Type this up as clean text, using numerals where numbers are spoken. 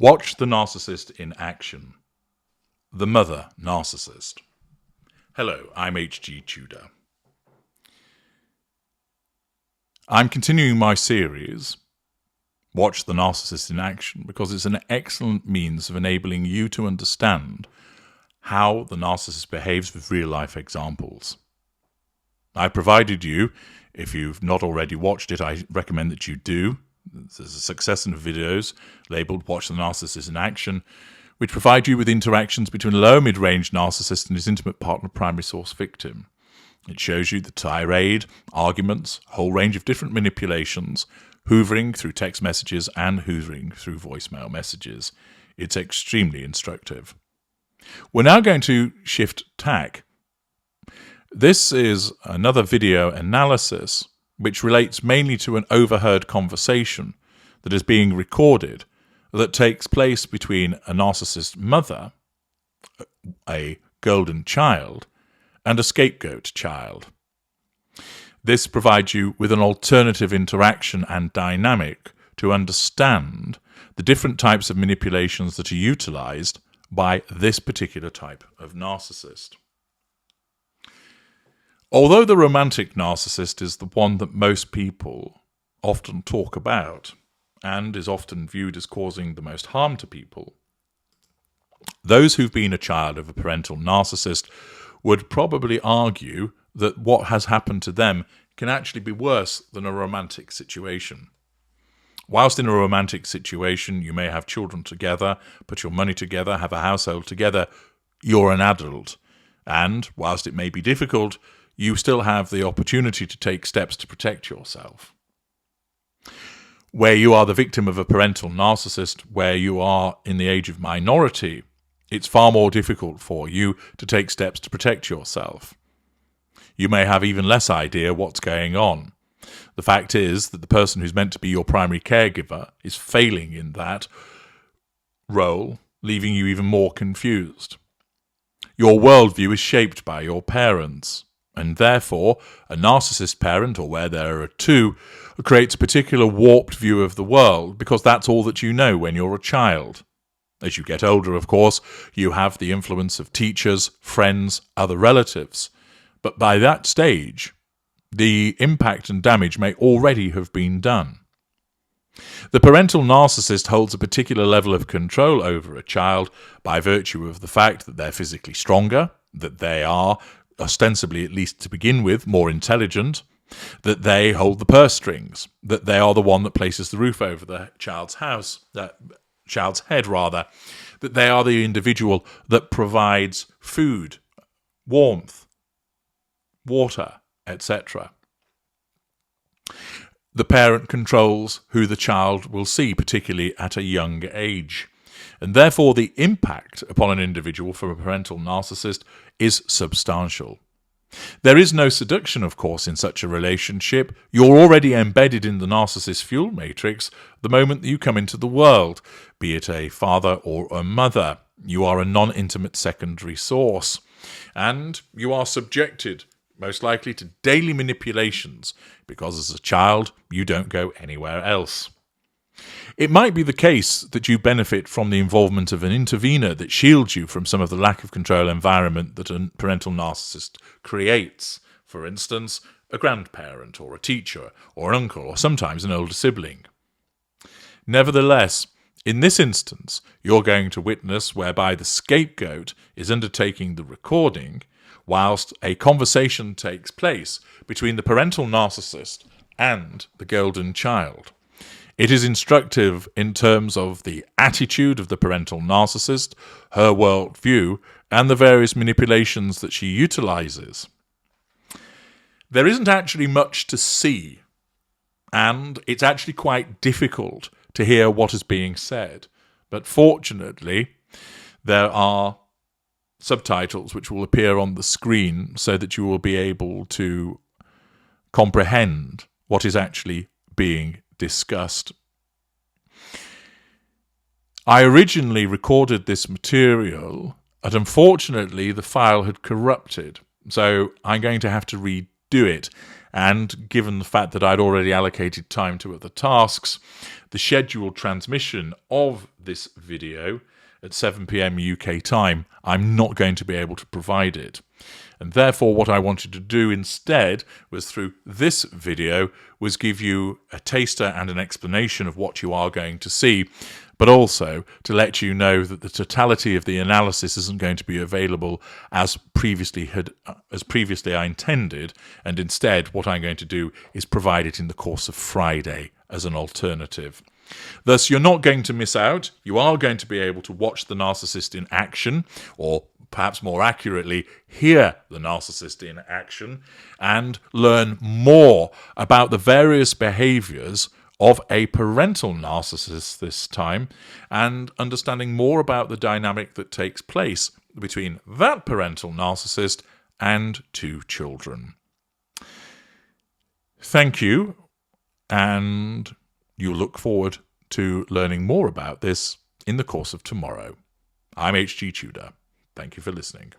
Watch the narcissist in action. The mother narcissist. Hello, I'm H.G. Tudor. I'm continuing my series, Watch the Narcissist in Action, because it's an excellent means of enabling you to understand how the narcissist behaves with real-life examples. I provided you, if you've not already watched it, I recommend that you do. There's a succession of videos labelled Watch the Narcissist in Action, which provide you with interactions between a low-mid-range narcissist and his intimate partner primary source victim. It shows you the tirade, arguments, a whole range of different manipulations, hoovering through text messages and hoovering through voicemail messages. It's extremely instructive. We're now going to shift tack. This is another video analysis which relates mainly to an overheard conversation that is being recorded that takes place between a narcissist mother, a golden child, and a scapegoat child. This provides you with an alternative interaction and dynamic to understand the different types of manipulations that are utilized by this particular type of narcissist. Although the romantic narcissist is the one that most people often talk about and is often viewed as causing the most harm to people, those who've been a child of a parental narcissist would probably argue that what has happened to them can actually be worse than a romantic situation. Whilst in a romantic situation you may have children together, put your money together, have a household together, you're an adult. And whilst it may be difficult, you still have the opportunity to take steps to protect yourself. Where you are the victim of a parental narcissist, where you are in the age of minority, it's far more difficult for you to take steps to protect yourself. You may have even less idea what's going on. The fact is that the person who's meant to be your primary caregiver is failing in that role, leaving you even more confused. Your worldview is shaped by your parents. And therefore, a narcissist parent, or where there are two, creates a particular warped view of the world because that's all that you know when you're a child. As you get older, of course, you have the influence of teachers, friends, other relatives. But by that stage, the impact and damage may already have been done. The parental narcissist holds a particular level of control over a child by virtue of the fact that they're physically stronger, that they are ostensibly, at least to begin with, more intelligent, that they hold the purse strings, that they are the one that places the roof over the child's head, that they are the individual that provides food, warmth, water, etc. The parent controls who the child will see, particularly at a young age. And therefore, the impact upon an individual from a parental narcissist is substantial. There is no seduction, of course, in such a relationship. You're already embedded in the narcissist fuel matrix the moment that you come into the world, be it a father or a mother. You are a non-intimate secondary source, and you are subjected, most likely, to daily manipulations, because as a child, you don't go anywhere else. It might be the case that you benefit from the involvement of an intervener that shields you from some of the lack of control environment that a parental narcissist creates. For instance, a grandparent or a teacher or an uncle or sometimes an older sibling. Nevertheless, in this instance, you're going to witness whereby the scapegoat is undertaking the recording whilst a conversation takes place between the parental narcissist and the golden child. It is instructive in terms of the attitude of the parental narcissist, her worldview, and the various manipulations that she utilizes. There isn't actually much to see, and it's actually quite difficult to hear what is being said. But fortunately, there are subtitles which will appear on the screen so that you will be able to comprehend what is actually being discussed. I originally recorded this material, and unfortunately the file had corrupted, so I'm going to have to redo it. And given the fact that I'd already allocated time to other tasks, the scheduled transmission of this video at 7 p.m. UK time, I'm not going to be able to provide it. And therefore, what I wanted to do instead was, through this video, was give you a taster and an explanation of what you are going to see, but also to let you know that the totality of the analysis isn't going to be available as previously I intended, and instead what I'm going to do is provide it in the course of Friday as an alternative. Thus, you're not going to miss out. You are going to be able to watch the narcissist in action, or perhaps more accurately, hear the narcissist in action, and learn more about the various behaviours of a parental narcissist this time, and understanding more about the dynamic that takes place between that parental narcissist and two children. Thank you, and you look forward to learning more about this in the course of tomorrow. I'm H.G. Tudor. Thank you for listening.